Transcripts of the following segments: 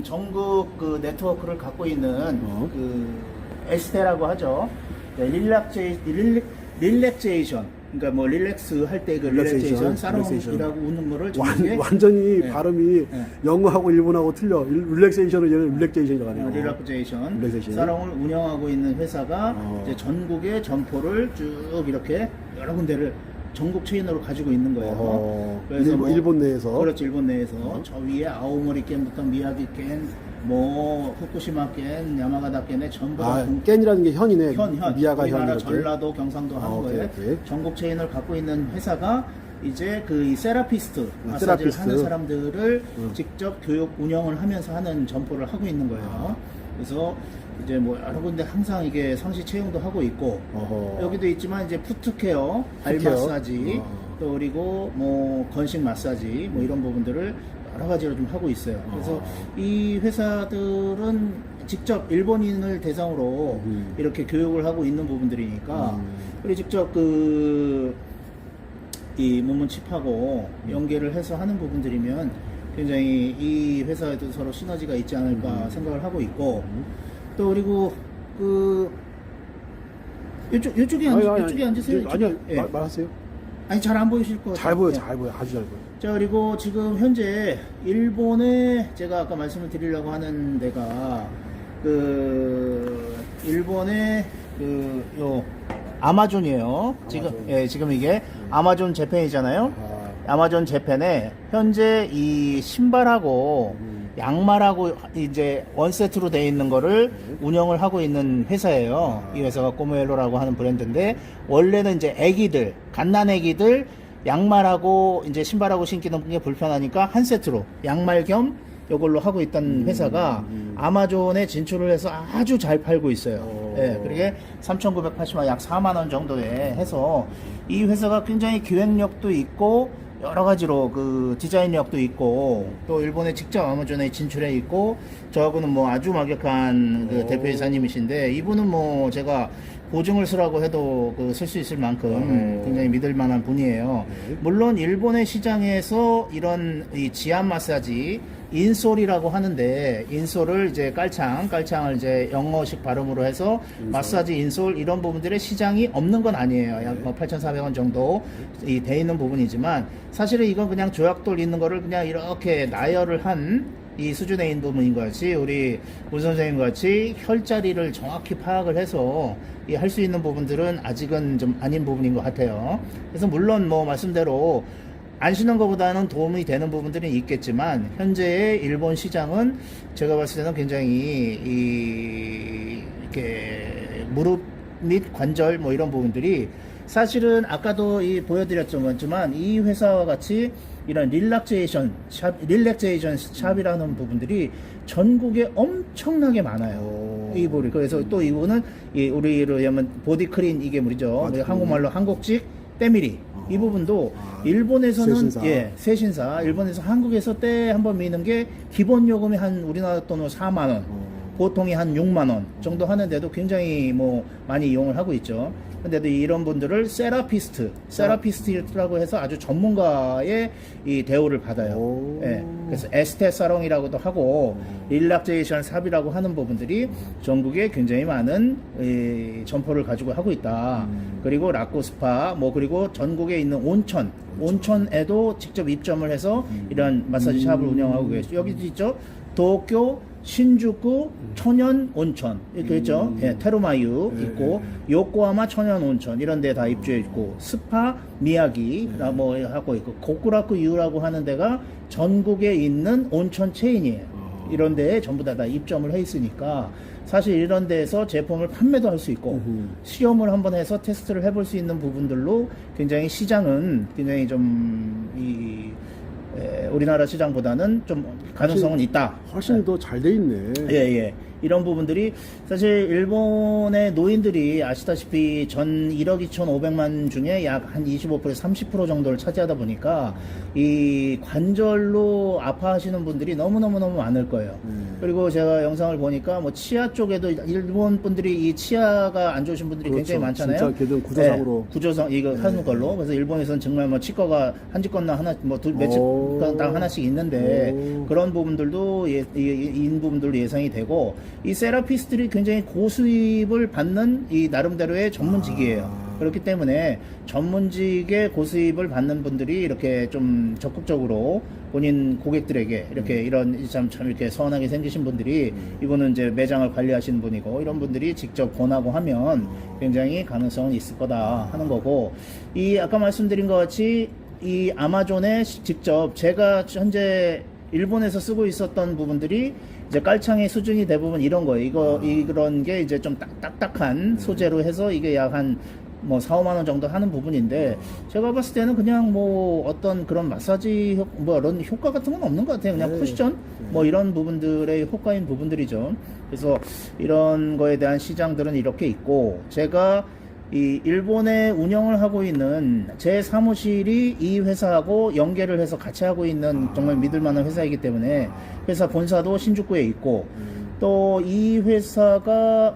전국 그 네트워크를 갖고 있는 그 에스테라고 하죠. 네, 릴렉제이션. 그러니까 뭐 릴렉스 할 때 그 릴렉제이션 사롱이라고 우는 거를 완전히 네. 발음이 네. 영어하고 일본하고 틀려. 릴렉세이션은 얘는 릴렉제이션이라고 하네요. 릴렉제이션 사롱을 운영하고 있는 회사가 이제 전국의 점포를 쭉 이렇게 여러 군데를 전국 체인으로 가지고 있는 거예요. 그래서 일본 내에서. 그렇죠. 일본 내에서 저 위에 아오모리 겐부터 미야기 겐, 뭐 후쿠시마 겐, 야마가다 겐에 전부 다 겐이라는 게 현이네. 현. 미야가 현 우리나라 이렇게. 전라도, 경상도 하는 거에 오케이. 전국 체인을 갖고 있는 회사가 이제 그 이 세라피스트 마사지를 하는 사람들을 직접 교육 운영을 하면서 하는 점포를 하고 있는 거예요. 그래서 이제 뭐 여러 군데 항상 이게 상시 채용도 하고 있고 여기도 있지만 이제 푸트케어, 발 마사지 또 그리고 뭐 건식 마사지 뭐 이런 부분들을 여러 가지로 좀 하고 있어요. 그래서 이 회사들은 직접 일본인을 대상으로 이렇게 교육을 하고 있는 부분들이니까 그리고 직접 그 이 문문칩하고 연계를 해서 하는 부분들이면 굉장히 이 회사에도 서로 시너지가 있지 않을까 생각을 하고 있고 또 그리고 그 이쪽에 앉으세요. 아니요. 예. 말하세요. 아니 잘 안 보이실 것 같아요. 잘 보여. 예. 잘 보여. 아주 잘 보여. 자 그리고 지금 현재 일본에 제가 아까 말씀을 드리려고 하는 데가 그 일본의 그 요 아마존이에요. 지금 이게 아마존 재팬이잖아요. 아마존 재팬에 현재 이 신발하고 양말하고 이제 원세트로 되어 있는 거를 운영을 하고 있는 회사예요. 이 회사가 꼬모엘로라고 하는 브랜드인데 원래는 이제 애기들, 갓난 애기들 양말하고 이제 신발하고 신기는 게 불편하니까 한 세트로 양말 겸 이걸로 하고 있던 회사가 아마존에 진출을 해서 아주 잘 팔고 있어요. 예, 그게 3,980만 약 4만 원 정도에 해서 이 회사가 굉장히 기획력도 있고 여러 가지로 그 디자인력도 있고 또 일본에 직접 아마존에 진출해 있고 저하고는 뭐 아주 막역한 그 대표이사님이신데 이분은 뭐 제가 보증을 쓰라고 해도 그 쓸 수 있을 만큼 굉장히 믿을 만한 분이에요. 물론 일본의 시장에서 이런 이 지압 마사지 인솔이라고 하는데 인솔을 이제 깔창을 이제 영어식 발음으로 해서 마사지 인솔 이런 부분들의 시장이 없는 건 아니에요. 약 8,400원 정도 돼 있는 부분이지만 사실은 이건 그냥 조약돌 있는 거를 그냥 이렇게 나열을 한 이 수준에 있는 부분인 것이 우리 선생님 같이 혈자리를 정확히 파악을 해서 할 수 있는 부분들은 아직은 좀 아닌 부분인 것 같아요. 그래서 물론 뭐 말씀대로 안 쉬는 것보다는 도움이 되는 부분들은 있겠지만 현재의 일본 시장은 제가 봤을 때는 굉장히 이렇게 무릎 및 관절 뭐 이런 부분들이 사실은 아까도 보여드렸지만 이 회사와 같이 이런 릴렉제이션 샵이라는 부분들이 전국에 엄청나게 많아요. 이분이 그래서 또 이분은 우리로 하면 보디크린 이게 뭐죠? 한국말로 한국식 때밀이 이 부분도 일본에서는 세신사 일본에서 한국에서 때 한번 미는 게 기본 요금이 한 우리나라 돈으로 4만 원 보통이 한 6만 원 정도 하는데도 굉장히 뭐 많이 이용을 하고 있죠. 근데도 이런 분들을 세라피스트라고 해서 아주 전문가의 이 대우를 받아요. 예. 그래서 에스테 사롱이라고도 하고 릴렉제이션 샵이라고 하는 부분들이 전국에 굉장히 많은 점포를 가지고 하고 있다. 그리고 라코스파 뭐 그리고 전국에 있는 온천에도 직접 입점을 해서 이런 마사지 샵을 운영하고 계시죠. 여기도 있죠. 도쿄 신주쿠 천연 온천 이렇게 있죠. 테루마유 있고 요코하마 천연 온천 이런 데 다 입주해 있고 스파 미야기 뭐 하고 있고 고쿠라쿠 유라고 하는 데가 전국에 있는 온천 체인이에요. 이런 데에 전부 다 입점을 해 있으니까 사실 이런 데에서 제품을 판매도 할 수 있고 시험을 한번 해서 테스트를 해볼 수 있는 부분들로 굉장히 시장은 굉장히 좀 우리나라 시장보다는 좀 가능성은 있다. 훨씬 더 잘 돼 있네. 예. 이런 부분들이 사실 일본의 노인들이 아시다시피 전 1억 2,500만 중에 약 한 25% 30% 정도를 차지하다 보니까 이 관절로 아파하시는 분들이 너무너무 많을 거예요. 그리고 제가 영상을 보니까 뭐 치아 쪽에도 일본 분들이 이 치아가 안 좋으신 분들이 굉장히 많잖아요. 진짜 걔들 구조상으로 구조상 이거 하는 걸로. 그래서 일본에서는 정말 뭐 치과가 한 집 건너 하나 뭐 몇집 다 하나씩 있는데 그런 부분들도 인 부분들도 예상이 되고 이 세라피스트들이 굉장히 고수입을 받는 이 나름대로의 전문직이에요. 그렇기 때문에 전문직의 고수입을 받는 분들이 이렇게 좀 적극적으로 본인 고객들에게 이렇게 이런 참 이렇게 선하게 생기신 분들이 이분은 이제 매장을 관리하시는 분이고 이런 분들이 직접 권하고 하면 굉장히 가능성은 있을 거다 하는 거고 이 아까 말씀드린 것 같이 이 아마존에 직접 제가 현재 일본에서 쓰고 있었던 부분들이 이제 깔창의 수준이 대부분 이런 거예요. 이런 게 이제 좀 딱딱한 소재로 해서 이게 약 한 뭐 4, 5만 원 정도 하는 부분인데 제가 봤을 때는 그냥 뭐 어떤 그런 마사지 뭐 이런 효과 같은 건 없는 것 같아요. 그냥 쿠션 뭐 이런 부분들의 효과인 부분들이죠. 그래서 이런 거에 대한 시장들은 이렇게 있고 제가 이 일본에 운영을 하고 있는 제 사무실이 이 회사하고 연계를 해서 같이 하고 있는 정말 믿을 만한 회사이기 때문에 회사 본사도 신주쿠에 있고 또 이 회사가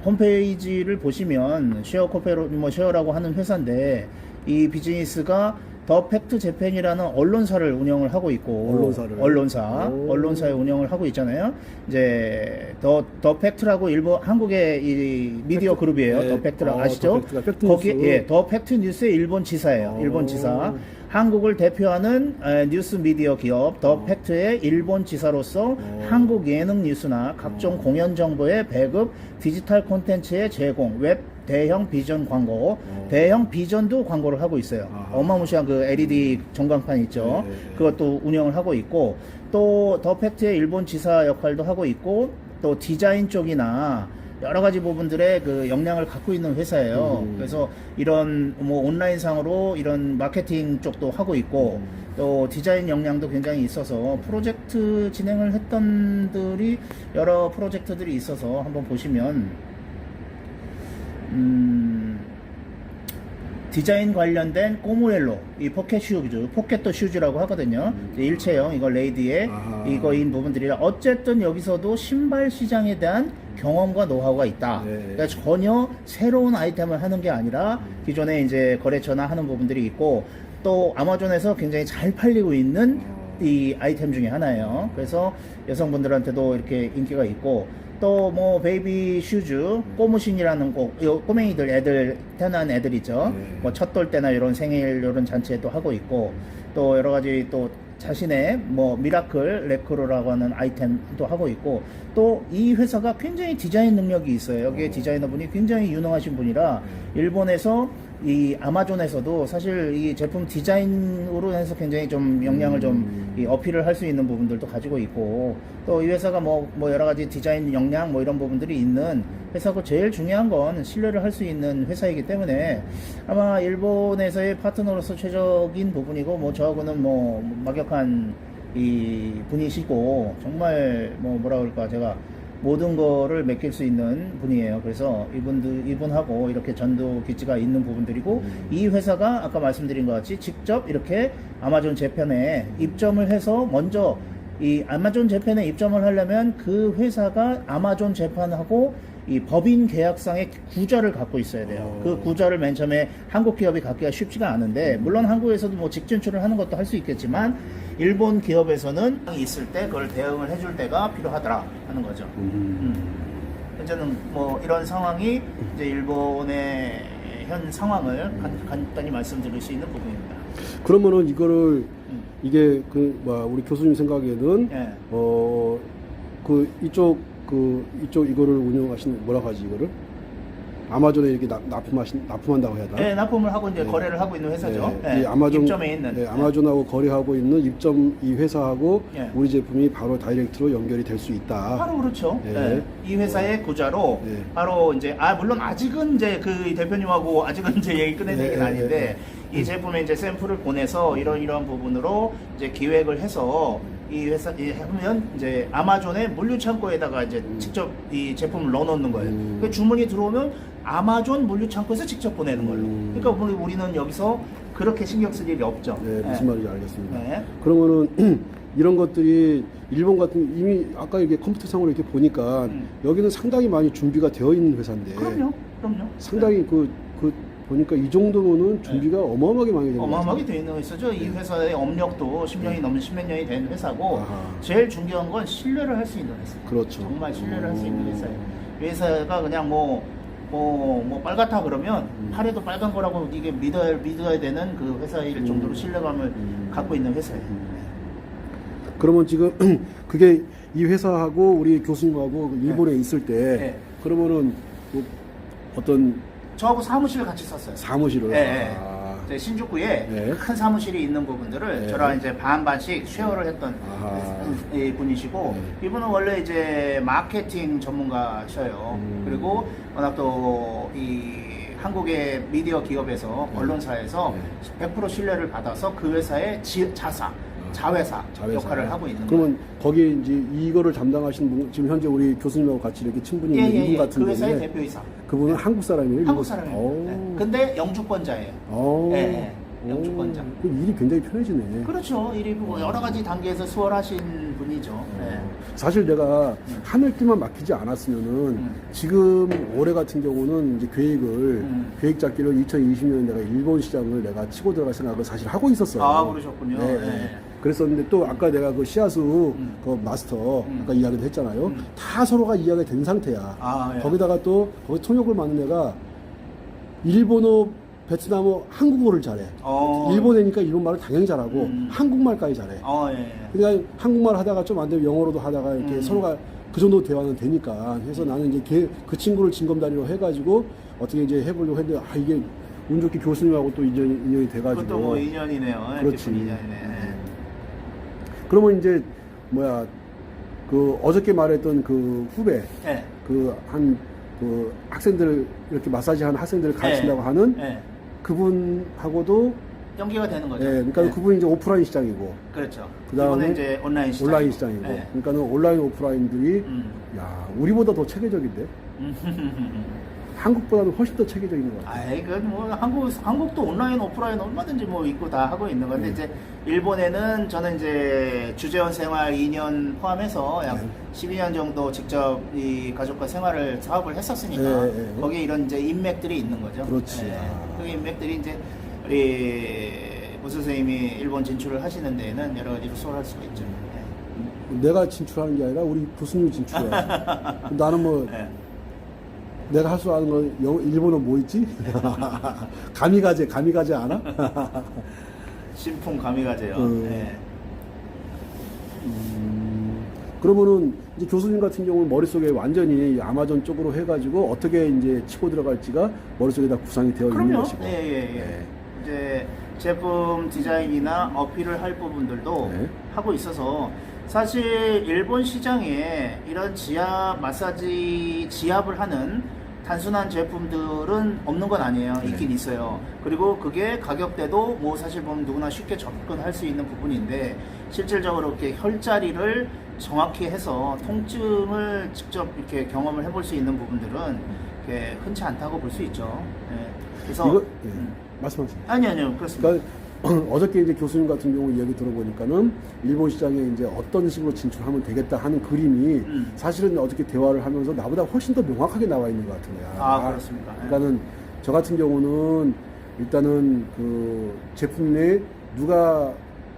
홈페이지를 보시면 쉐어라고 하는 회사인데 이 비즈니스가 더 팩트 재팬이라는 언론사를 운영을 하고 있고 언론사의 운영을 하고 있잖아요. 이제 더 팩트라고 한국의 이 미디어 그룹이에요. 더 팩트라고 아시죠? 거기 더 팩트 뉴스의 일본 지사예요. 일본 지사. 한국을 대표하는 뉴스 미디어 기업 더 팩트의 일본 지사로서 한국 예능 뉴스나 각종 공연 정보의 배급, 디지털 콘텐츠의 제공, 웹 대형 비전 광고, 대형 비전도 광고를 하고 있어요. 어마무시한 그 LED 전광판 있죠. 그것도 운영을 하고 있고 또 더 팩트의 일본 지사 역할도 하고 있고 또 디자인 쪽이나 여러 가지 부분들의 그 역량을 갖고 있는 회사예요. 그래서 이런 뭐 온라인상으로 이런 마케팅 쪽도 하고 있고 또 디자인 역량도 굉장히 있어서 프로젝트 진행을 했던 들이 여러 프로젝트들이 있어서 한번 보시면 디자인 관련된 꼬무렐로 이 포켓 슈즈, 포켓도 슈즈라고 하거든요. 일체형 이거 레이디의 이거인 부분들이라 어쨌든 여기서도 신발 시장에 대한 경험과 노하우가 있다. 그러니까 전혀 새로운 아이템을 하는 게 아니라 기존에 이제 거래처나 하는 부분들이 있고 또 아마존에서 굉장히 잘 팔리고 있는 이 아이템 중에 하나예요. 그래서 여성분들한테도 이렇게 인기가 있고 또 뭐 베이비 슈즈, 꼬무신이라는 꼬맹이들 애들 태어난 애들이죠. 뭐 첫돌 때나 이런 생일 이런 잔치에도 하고 있고 또 여러 가지 또 자신의 뭐 미라클 레크로라고 하는 아이템도 하고 있고 또 이 회사가 굉장히 디자인 능력이 있어요. 여기에 디자이너분이 굉장히 유능하신 분이라 일본에서 이 아마존에서도 사실 이 제품 디자인으로 해서 굉장히 좀 역량을 좀 이 어필을 할 수 있는 부분들도 가지고 있고 또 이 회사가 뭐 여러 가지 디자인 역량 뭐 이런 부분들이 있는 회사고 제일 중요한 건 신뢰를 할 수 있는 회사이기 때문에 아마 일본에서의 파트너로서 최적인 부분이고 뭐 저하고는 뭐 막역한 이 분이시고 정말 뭐 뭐라 그럴까 제가 모든 거를 맡길 수 있는 분이에요. 그래서 이분하고 이렇게 전도 기지가 있는 부분들이고 이 회사가 아까 말씀드린 것 같이 직접 이렇게 아마존 재팬에 입점을 해서 먼저 이 아마존 재팬에 입점을 하려면 그 회사가 아마존 재팬하고 이 법인 계약상의 구좌를 갖고 있어야 돼요. 그 구좌를 맨 처음에 한국 기업이 갖기가 쉽지가 않은데 물론 한국에서도 뭐 직진출을 하는 것도 할 수 있겠지만 일본 기업에서는 있을 때 그걸 대응을 해줄 때가 필요하더라 하는 거죠. 현재는 뭐 이런 상황이 이제 일본의 현 상황을 간단히 말씀드릴 수 있는 부분입니다. 그러면은 이거를 이게 우리 교수님 생각에는 이쪽 이거를 운영하시는 뭐라고 하지 이거를 아마존에 이렇게 납품한다고 해야 되나? 네, 납품을 하고 이제 거래를 하고 있는 회사죠. 이 아마존 입점에 있는. 아마존하고 거래하고 있는 입점 이 회사하고 우리 제품이 바로 다이렉트로 연결이 될 수 있다. 바로 그렇죠. 이 회사의 구좌로 바로 이제 물론 아직은 이제 그 대표님하고 아직은 이제 얘기 끝낸 얘기는 아닌데 이 제품에 이제 샘플을 보내서 이런 부분으로 이제 기획을 해서 이 회사 하면 이제 아마존의 물류 창고에다가 이제 직접 이 제품을 넣어놓는 거예요. 그 주문이 들어오면 아마존 물류 창고에서 직접 보내는 걸로. 그러니까 우리는 여기서 그렇게 신경 쓸 일이 없죠. 네, 무슨 말인지 알겠습니다. 그러면은 이런 것들이 일본 같은 이미 아까 이렇게 컴퓨터상으로 이렇게 보니까 여기는 상당히 많이 준비가 되어 있는 회사인데. 그럼요. 상당히 보니까 이 정도면은 준비가 어마어마하게 많이 되는 어마어마하게 돼 있는 회사죠. 이 회사의 업력도 10년이 넘은 10몇 년이 된 회사고 아하. 제일 중요한 건 신뢰를 할 수 있는 회사. 그렇죠. 정말 신뢰를 할 수 있는 회사예요. 이 회사가 그냥 뭐 빨갛다 그러면 팔에도 빨간 거라고 이게 믿어야 되는 그 회사일 정도로 신뢰감을 갖고 있는 회사예요. 그러면 지금 그게 이 회사하고 우리 교수님하고 일본에 있을 때 네. 그러면은 뭐 어떤 저하고 사무실을 같이 썼어요. 사무실을 네, 아, 이제 신주쿠에 네. 큰 사무실이 있는 부분들을 네. 저랑 이제 반반씩 쉐어를 했던 아하. 분이시고 이분은 원래 이제 마케팅 전문가셔요. 그리고 워낙 또 이 한국의 미디어 기업에서 언론사에서 100% 신뢰를 받아서 그 회사의 자회사 역할을 하고 있는 그러면 거기에 이제 이거를 담당하신 분 지금 현재 우리 교수님하고 같이 이렇게 친분이 있는 이분 같은 그 회사의 경우에 대표이사. 그분은 한국 사람이에요? 한국 사람이에요. 네. 근데 영주권자예요. 네, 영주권자. 그 일이 굉장히 편해지네. 그렇죠. 일이 뭐 여러 가지 단계에서 수월하신 분이죠. 네. 사실 내가 하늘길만 막히지 않았으면은 지금 올해 같은 경우는 이제 계획 잡기로 2020년에 내가 일본 시장을 내가 치고 들어갈 생각을 사실 하고 있었어요. 아, 그러셨군요. 네. 네. 그랬었는데 또 아까 내가 그 시아수 그 마스터 아까 이야기도 했잖아요. 다 서로가 이야기가 된 상태야. 아, 예. 거기다가 또 거기 통역을 맡는 애가 일본어, 베트남어, 한국어를 잘해. 일본애니까 일본말을 당연히 잘하고 한국말까지 잘해. 예. 그러니까 한국말 하다가 좀 안 되면 영어로도 하다가 이렇게 서로가 그 정도 대화는 되니까 해서 나는 이제 그 친구를 징검다리로 해가지고 어떻게 이제 해보려고 했는데 아 이게 운 좋게 교수님하고 또 인연이 돼가지고 그것도 뭐 인연이네요. 그렇지. 깊은 인연이네. 그러면 이제 뭐야 그 어저께 말했던 그 후배 네. 그 학생들 이렇게 마사지 하는 학생들을 가르친다고 네. 하는 네. 그분하고도 연계가 되는 거죠. 그러니까 네. 그분이 이제 오프라인 시장이고 그렇죠. 그다음에 이번에 이제 온라인 시장. 온라인 시장이고 네. 그러니까는 온라인 오프라인들이 야 우리보다 더 체계적인데 한국보다는 훨씬 더 체계적인 것 같아요. 아이, 뭐, 한국도 온라인, 오프라인 얼마든지 뭐 있고 다 하고 있는 건데, 이제, 일본에는 저는 이제 주재원 생활 2년 포함해서 약 12년 정도 직접 이 가족과 생활을 사업을 했었으니까, 거기에 이런 이제 인맥들이 있는 거죠. 그렇지. 그 인맥들이 이제, 우리 무 선생님이 일본 진출을 하시는 데에는 여러 가지로 수월할 수가 있죠. 내가 진출하는 게 아니라 우리 교수님이 진출해. 나는 뭐 네. 내가 할 수 아는 건 일본어 뭐 있지? 가미가제 알아? 신풍 가미가제요. 네. 그러면은 이제 교수님 같은 경우는 머릿속에 완전히 아마존 쪽으로 해가지고 어떻게 이제 치고 들어갈지가 머릿속에 다 구상이 되어 있는 그럼요. 것이고. 예. 이제 제품 디자인이나 어필을 할 부분들도 네. 하고 있어서 사실 일본 시장에 이런 지압 마사지 지압을 하는 단순한 제품들은 없는 건 아니에요. 있긴 있어요. 그리고 그게 가격대도 뭐 사실 보면 누구나 쉽게 접근할 수 있는 부분인데 실질적으로 이렇게 혈자리를 정확히 해서 통증을 직접 이렇게 경험을 해볼 수 있는 부분들은 이렇게 흔치 않다고 볼 수 있죠. 예. 그래서 이거 말씀하세요. 아니요 그렇습니다. 그러니까 어저께 이제 교수님 같은 경우 이야기 들어보니까는 일본 시장에 이제 어떤 식으로 진출하면 되겠다 하는 그림이 사실은 어저께 대화를 하면서 나보다 훨씬 더 명확하게 나와 있는 것 같은 거야. 아, 그렇습니다. 그러니까는 저 같은 경우는 일단은 그 제품 내에 누가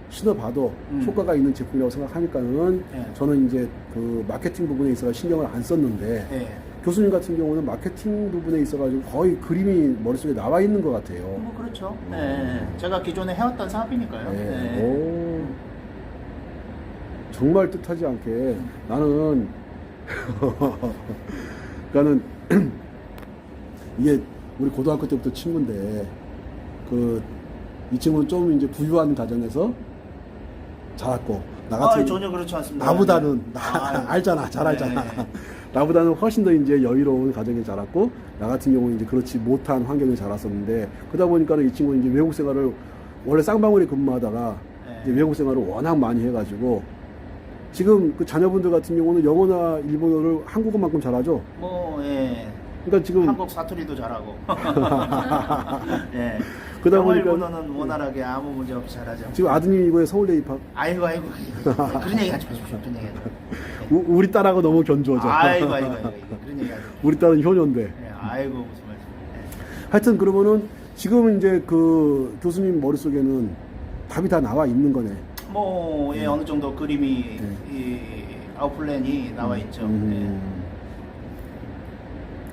신어봐도 효과가 있는 제품이라고 생각하니까는 저는 이제 그 마케팅 부분에 있어서 신경을 안 썼는데 교수님 같은 경우는 마케팅 부분에 있어가지고 거의 그림이 머릿속에 나와 있는 것 같아요. 뭐 그렇죠. 제가 기존에 해왔던 사업이니까요. 오, 정말 뜻하지 않게 나는 그러니까는 이게 우리 고등학교 때부터 친구인데 이 친구는 좀 이제 부유한 가정에서 자랐고 나 같은 전혀 그렇지 않습니다. 나보다는 알잖아, 잘 알잖아. 나보다는 훨씬 더 이제 여유로운 가정에 자랐고 나 같은 경우는 이제 그렇지 못한 환경에 자랐었는데 그러다 보니까는 이 친구는 이제 외국 생활을 원래 쌍방울에 근무하다가 이제 외국 생활을 워낙 많이 해가지고 지금 그 자녀분들 같은 경우는 영어나 일본어를 한국어만큼 잘하죠. 그러니까 지금 한국 사투리도 잘하고. 그러다 영어 보니까 일본어는 원활하게 아무 문제 없이 잘하죠. 지금 아드님 이번에 서울대 입학. 아이고. 그런 얘기 하지 마십시오. 그런 얘기 하지 마십시오. 우리 딸하고 너무 견주어져. 아이고. 그런 얘기 하지 마십시오. 우리 딸은 효녀인데. 아이고 무슨 말씀. 하여튼 그러면은 지금 이제 그 교수님 머릿속에는 답이 다 나와 있는 거네. 뭐 예, 어느 정도 그림이 이 아웃플랜이 나와 있죠.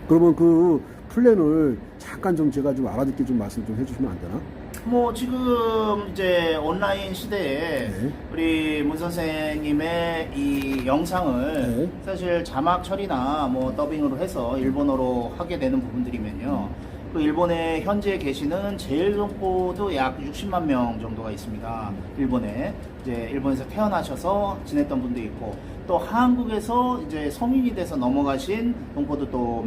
그러면 그 플랜을 잠깐 좀 제가 좀 알아듣게 좀 말씀 좀 해주시면 안 되나? 뭐 지금 이제 온라인 시대에 네. 우리 문 선생님의 이 영상을 네. 사실 자막 처리나 뭐 더빙으로 해서 일본어로 하게 되는 부분들이면요. 그 일본에 현재 계시는 제일 동포도 약 60만 명 정도가 있습니다. 일본에 이제 일본에서 태어나셔서 지냈던 분도 있고 또 한국에서 이제 성인이 돼서 넘어가신 동포도 또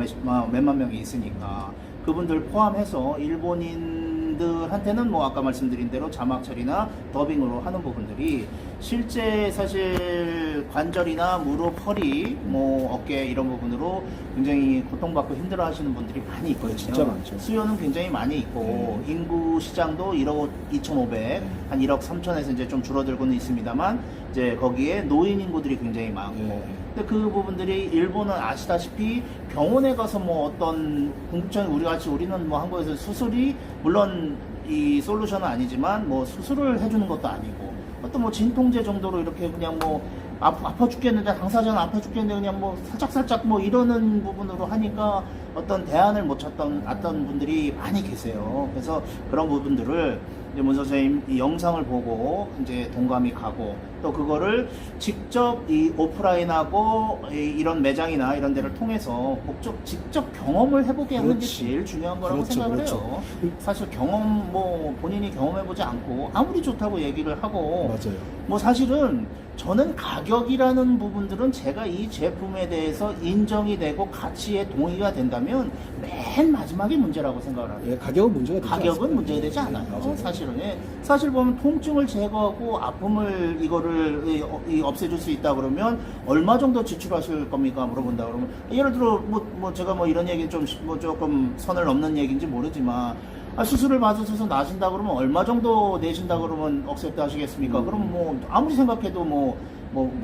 몇만 명이 있으니까 그분들 포함해서 일본인들한테는 뭐 아까 말씀드린 대로 자막 처리나 더빙으로 하는 부분들이 실제 사실 관절이나 무릎, 허리, 뭐 어깨 이런 부분으로 굉장히 고통받고 힘들어하시는 분들이 많이 있거든요. 진짜 많죠. 수요는 굉장히 많이 있고 인구 시장도 1억 2,500, 한 1억 3천에서 이제 좀 줄어들고는 있습니다만 이제 거기에 노인 인구들이 굉장히 많고 근데 그 부분들이 일본은 아시다시피 병원에 가서 뭐 어떤 궁극적인 우리 같이 우리는 뭐 한국에서 수술이 물론 이 솔루션은 아니지만 뭐 수술을 해주는 것도 아니고 어떤 뭐 진통제 정도로 이렇게 그냥 뭐 아파 죽겠는데 당사자는 아파 죽겠는데 그냥 뭐 살짝 뭐 이러는 부분으로 하니까 어떤 대안을 못 찾던 분들이 많이 계세요. 그래서 그런 부분들을 이제 문 선생님 이 영상을 보고 이제 동감이 가고 또 그거를 직접 이 오프라인하고 이런 매장이나 이런 데를 통해서 직접 경험을 해보게 하는 게 그렇지. 제일 중요한 거라고 그렇죠, 생각을 그렇죠. 해요. 사실 경험 뭐 본인이 경험해보지 않고 아무리 좋다고 얘기를 하고 맞아요. 뭐 사실은 저는 가격이라는 부분들은 제가 이 제품에 대해서 인정이 되고 가치에 동의가 된다면 맨 마지막에 문제라고 생각을 합니다. 예, 가격은 문제가 되지 가격은 않습니다. 문제가 되지 않아요. 맞아요. 사실은 예. 사실 보면 통증을 제거하고 아픔을 이거를 없애줄 수 있다 그러면 얼마 정도 지출하실 겁니까? 물어본다 그러면 예를 들어 뭐 제가 뭐 이런 얘기 좀 뭐 조금 선을 넘는 얘기인지 모르지만 수술을 받으셔서 나신다 그러면 얼마 정도 내신다 그러면 억셉트 하시겠습니까? 그럼 뭐 아무리 생각해도 뭐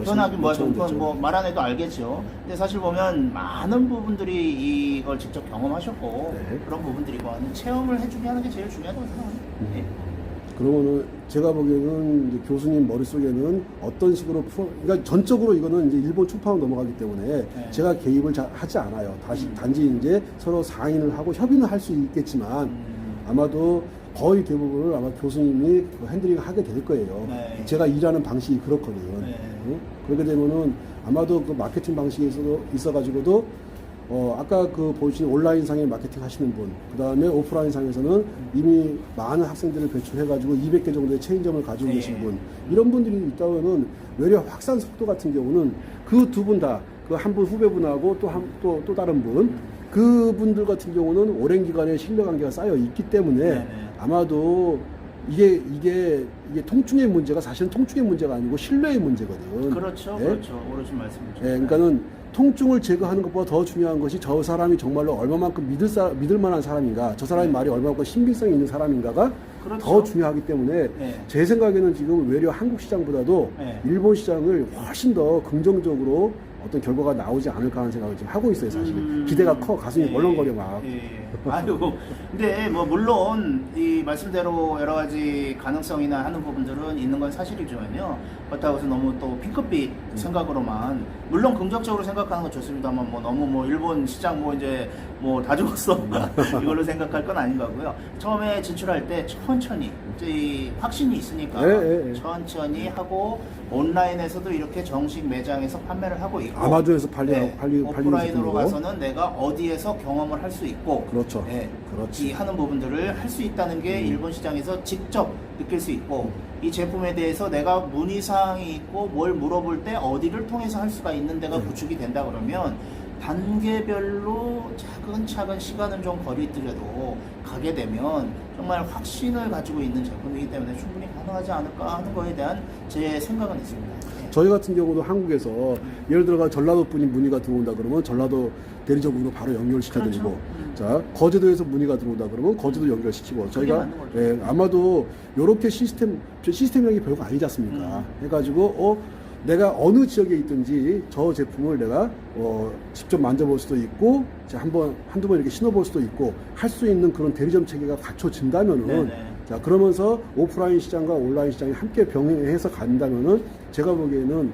편하게 뭐 말 안 해도 알겠죠. 근데 사실 보면 많은 부분들이 이걸 직접 경험하셨고 네. 그런 부분들이고 체험을 해주게 하는 게 제일 중요하다고 생각합니다. 예. 그러면은 제가 보기에는 이제 교수님 머릿속에는 어떤 식으로 그러니까 전적으로 이거는 이제 일본 출판으로 넘어가기 때문에 제가 개입을 하지 않아요. 단지 이제 서로 상의를 하고 협의는 할 수 있겠지만 아마도 거의 대부분을 아마 교수님이 그 핸들링 하게 될 거예요. 네. 제가 일하는 방식이 그렇거든요. 네. 응? 그렇게 되면은 아마도 그 마케팅 방식에서도 있어가지고도 아까 그 보신 온라인 상에 마케팅 하시는 분, 그 다음에 오프라인 상에서는 이미 많은 학생들을 배출해가지고 200개 정도의 체인점을 가지고 네. 계신 분, 이런 분들이 있다면은 외려 확산 속도 같은 경우는 그 두 분 다, 그 한 분 후배분하고 또 다른 분, 그분들 같은 경우는 오랜 기간의 신뢰 관계가 쌓여 있기 때문에 네네. 아마도 이게 통증의 문제가 사실은 통증의 문제가 아니고 신뢰의 문제거든. 그렇죠, 예? 그렇죠. 옳으신 말씀이죠. 예, 그러니까는 통증을 제거하는 것보다 더 중요한 것이 저 사람이 정말로 얼마만큼 믿을 만한 사람인가, 저 사람의 말이 얼마만큼 신빙성이 있는 사람인가가 그렇죠. 더 중요하기 때문에 네. 제 생각에는 지금 외려 한국 시장보다도 네. 일본 시장을 훨씬 더 긍정적으로 어떤 결과가 나오지 않을까 하는 생각을 지금 하고 있어요, 사실. 기대가 커, 가슴이 벌렁거려 막. 아이고, 근데 뭐 물론 이 말씀대로 여러 가지 가능성이나 하는 부분들은 있는 건 사실이지만요. 그렇다고 해서 너무 또 핑크빛 생각으로만 물론 긍정적으로 생각하는 건 좋습니다만 뭐 너무 뭐 일본 시장 뭐 이제 뭐 다 죽었어 이걸로 생각할 건 아닌 거고요. 처음에 진출할 때 천천히 이제 확신이 있으니까 천천히 하고 온라인에서도 이렇게 정식 매장에서 판매를 하고 있고 아마존에서 오프라인으로 가서는 내가 어디에서 경험을 할 수 있고 그렇죠. 네, 그렇지. 이 하는 부분들을 할 수 있다는 게 일본 시장에서 직접 느낄 수 있고 이 제품에 대해서 내가 문의사항이 있고 뭘 물어볼 때 어디를 통해서 할 수가 있는 데가 구축이 된다 그러면 단계별로 차근차근 시간은 좀 거리더라도 가게 되면 정말 확신을 가지고 있는 제품이기 때문에 충분히 가능하지 않을까 하는 거에 대한 제 생각은 있습니다. 저희 같은 경우도 한국에서 예를 들어가 전라도 분이 문의가 들어온다 그러면 전라도 대리점으로 바로 연결시켜드리고 자 거제도에서 문의가 들어온다 그러면 거제도 연결시키고 저희가 맞는 거죠. 아마도 이렇게 시스템이 별거 아니지 않습니까? 해가지고 내가 어느 지역에 있든지 저 제품을 내가 직접 만져볼 수도 있고 한두 번 이렇게 신어볼 수도 있고 할 수 있는 그런 대리점 체계가 갖춰진다면은 네네. 자 그러면서 오프라인 시장과 온라인 시장이 함께 병행해서 간다면은 제가 보기에는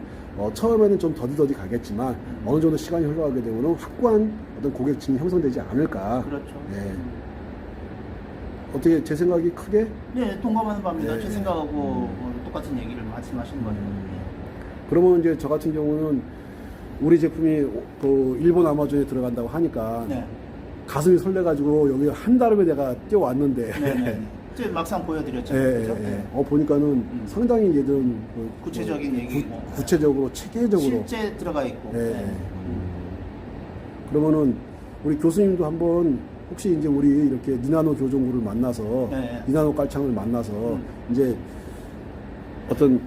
처음에는 좀 더디더디 가겠지만 어느 정도 시간이 흘러가게 되면은 확고한 어떤 고객층이 형성되지 않을까. 그렇죠. 네. 어떻게 제 생각이 크게 네, 동감하는 바입니다. 네. 제 생각하고 똑같은 얘기를 말씀하시는 거죠. 그러면 이제 저 같은 경우는 우리 제품이 그 일본 아마존에 들어간다고 하니까 네. 가슴이 설레가지고 여기 한 달음에 내가 뛰어왔는데 네. 이제 막상 보여드렸죠. 예, 그죠? 예. 보니까는 상당히 얘들은 구체적인 얘기, 구체적으로 체계적으로 실제 들어가 있고. 예, 네. 예. 그러면은 우리 교수님도 한번 혹시 이제 우리 이렇게 니나노 교정구를 만나서 네. 니나노 깔창을 만나서 이제 어떤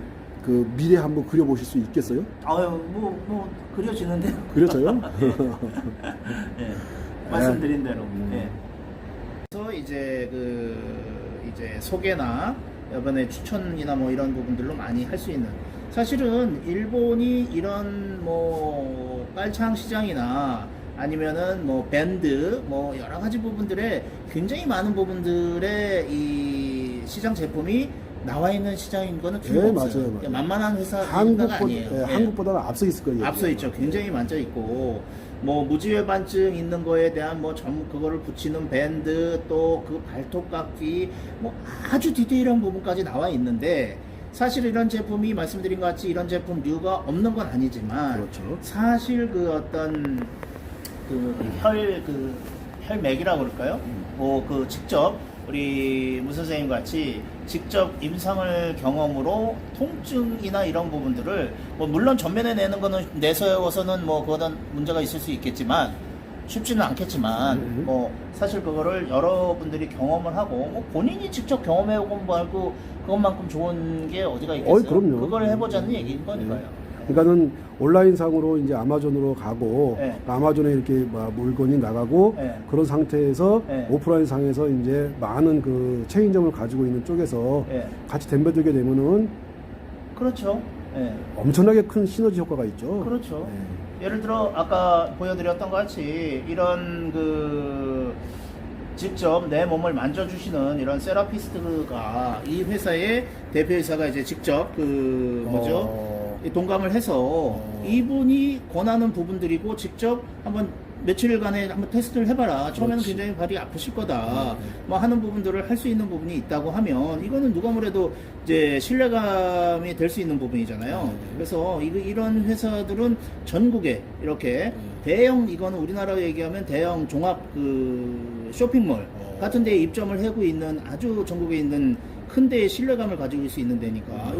그 미래 한번 그려보실 수 있겠어요? 아유, 뭐 그려지는데요. 그려져요? 네. 말씀드린 대로. 네. 그래서 이제 이제 소개나 이번에 추천이나 뭐 이런 부분들로 많이 할 수 있는. 사실은 일본이 이런 뭐 깔창 시장이나 아니면은 뭐 밴드 뭐 여러 가지 부분들에 굉장히 많은 부분들의 이 시장 제품이 나와 있는 시장인 거는 틀림없어요. 맞아요, 맞아요. 만만한 회사가 한국보다, 아니에요. 예. 한국보다는 앞서 있을 거예요. 앞서 있죠. 굉장히 많져 있고 뭐 무지외반증 있는 거에 대한 뭐 전문 그거를 붙이는 밴드 또 그 발톱깎이 뭐 아주 디테일한 부분까지 나와 있는데 사실 이런 제품이 말씀드린 것 같이 이런 제품류가 없는 건 아니지만 그렇죠. 사실 그 어떤 혈맥이라고 그럴까요? 뭐 그 직접 우리 문 선생님 같이 직접 임상을 경험으로 통증이나 이런 부분들을 뭐 물론 전면에 내는 거는 내세워서는 뭐 그거는 문제가 있을 수 있겠지만 쉽지는 않겠지만 뭐 사실 그거를 여러분들이 경험을 하고 뭐 본인이 직접 경험해보고 말고 그것만큼 좋은 게 어디가 있겠어요? 그럼요. 그걸 해보자는 얘기인 거니까요. 그러니까는 온라인상으로 이제 아마존으로 가고 네. 아마존에 이렇게 물건이 나가고 네. 그런 상태에서 네. 오프라인상에서 이제 많은 그 체인점을 가지고 있는 쪽에서 네. 같이 덤벼들게 되면은 그렇죠. 예. 엄청나게 큰 시너지 효과가 있죠. 그렇죠. 네. 예를 들어 아까 보여드렸던 것 같이 이런 직접 내 몸을 만져주시는 이런 세라피스트가 이 회사의 대표이사가 이제 직접 이 동감을 해서 이분이 권하는 부분들이고 직접 한번 며칠간에 한번 테스트를 해봐라. 처음에는 그렇지. 굉장히 발이 아프실 거다. 뭐 하는 부분들을 할 수 있는 부분이 있다고 하면 이거는 누가 뭐래도 이제 신뢰감이 될 수 있는 부분이잖아요. 그래서 이런 회사들은 전국에 이렇게 대형 이거는 우리나라로 얘기하면 대형 종합 쇼핑몰 같은 데에 입점을 하고 있는 아주 전국에 있는 큰 데의 신뢰감을 가지고 있을 수 있는 데니까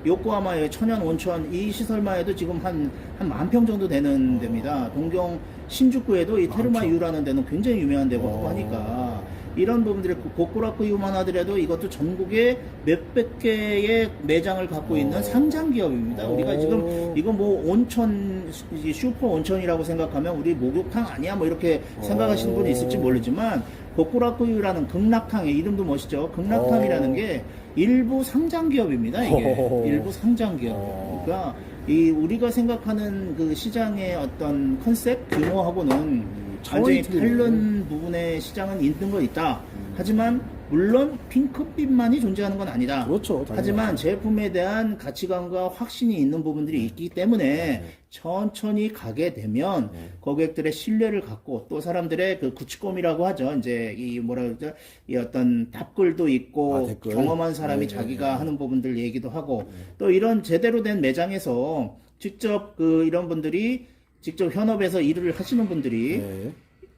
요코하마의 천연 온천 이 시설만 해도 지금 한 10,000평 정도 되는 데입니다. 동경 신주쿠에도 이 테르마유라는 데는 굉장히 유명한 데고 하니까 이런 부분들이 고쿠라쿠유만 하더라도 이것도 전국에 몇백 개의 매장을 갖고 있는 상장 기업입니다. 우리가 지금 이거 뭐 온천 슈퍼 온천이라고 생각하면 우리 목욕탕 아니야 뭐 이렇게 생각하시는 분이 있을지 모르지만 고쿠라쿠유라는 극락탕의 이름도 멋있죠. 극락탕이라는 게 일부 상장 기업입니다. 이게 일부 상장 기업. 그러니까 우리가 생각하는 그 시장의 어떤 컨셉 규모하고는 완전히 다른 부분의 시장은 있는 거 있다. 하지만 물론 핑크빛만이 존재하는 건 아니다. 그렇죠. 하지만 제품에 대한 가치관과 확신이 있는 부분들이 있기 때문에 천천히 가게 되면 고객들의 신뢰를 갖고 또 사람들의 그 구치꼼이라고 하죠. 이제 이 뭐라 그러죠? 이 어떤 답글도 있고 댓글. 경험한 사람이 자기가 하는 부분들 얘기도 하고 또 이런 제대로 된 매장에서 직접 이런 분들이 직접 현업에서 일을 하시는 분들이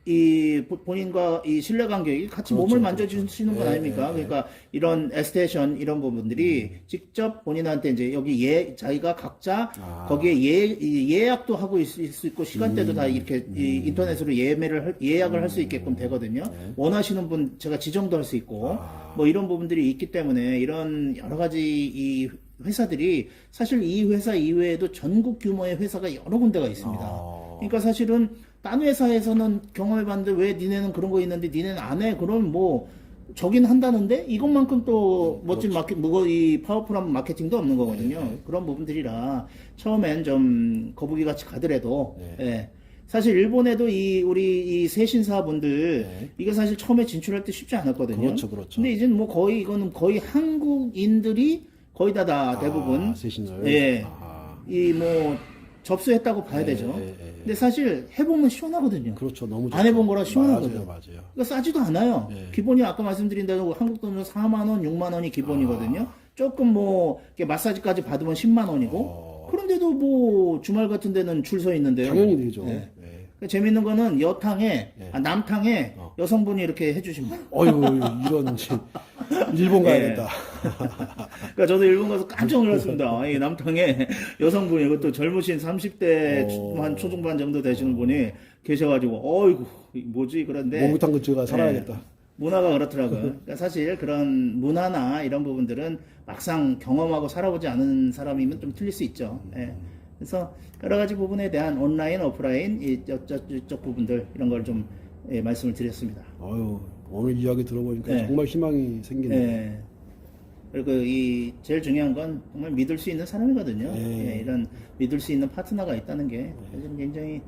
이 본인과 이 신뢰관계에 같이 몸을 만져주시는 건 아닙니까? 그러니까 이런 에스테이션 이런 부분들이 직접 본인한테 이제 여기 자기가 각자 거기에 예약도 하고 있을 수 있고 시간대도 다 이렇게 인터넷으로 예약을 할 수 있게끔 되거든요. 원하시는 분 제가 지정도 할 수 있고 뭐 이런 부분들이 있기 때문에 이런 여러 가지 이 회사들이 사실 이 회사 이외에도 전국 규모의 회사가 여러 군데가 있습니다. 그러니까 사실은 딴 회사에서는 경험해봤는데 왜 니네는 그런 거 있는데 니네는 안 해? 그럼 뭐 저긴 한다는데 이것만큼 또 멋진 이 파워풀한 마케팅도 없는 거거든요. 그런 부분들이라 처음엔 좀 거북이 같이 가더라도 예. 사실 일본에도 우리 이 세신사분들 이게 사실 처음에 진출할 때 쉽지 않았거든요. 그렇죠, 그렇죠. 근데 이제는 뭐 이거는 거의 한국인들이 거의 다 대부분 세신을. 예. 이 뭐 접수했다고 봐야 되죠. 근데 사실 해보면 시원하거든요. 그렇죠. 너무 안 해본 거라 시원하거든요. 맞아요. 그러니까 싸지도 않아요. 네. 기본이 아까 말씀드린 대로 한국 돈으로 4만 원, 6만 원이 기본이거든요. 조금 뭐 이렇게 마사지까지 받으면 10만 원이고. 그런데도 뭐 주말 같은 데는 줄 서 있는데요. 당연히 되죠. 네. 그러니까 재밌는 거는 여탕에 남탕에 여성분이 이렇게 해주십니다. 어휴 이런 일본 가야 된다. 그러니까 저도 일본 가서 깜짝 놀랐습니다. 이 남탕에 여성분이 이것도 젊으신 30대 한 초중반 정도 되시는 분이 계셔가지고 어이구 뭐지 그런데 목욕탕 근처가 살아야겠다. 문화가 그렇더라고요. 그러니까 사실 그런 문화나 이런 부분들은 막상 경험하고 살아보지 않은 사람이면 좀 틀릴 수 있죠. 예. 그래서 여러 가지 부분에 대한 온라인, 오프라인 이쪽 부분들 이런 걸 좀 말씀을 드렸습니다. 어휴 오늘 이야기 들어보니까 정말 희망이 생기네요. 예. 그리고 제일 중요한 건 정말 믿을 수 있는 사람이거든요. 예, 이런 믿을 수 있는 파트너가 있다는 게 요즘 굉장히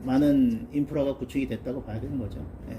많은 인프라가 구축이 됐다고 봐야 되는 거죠. 예.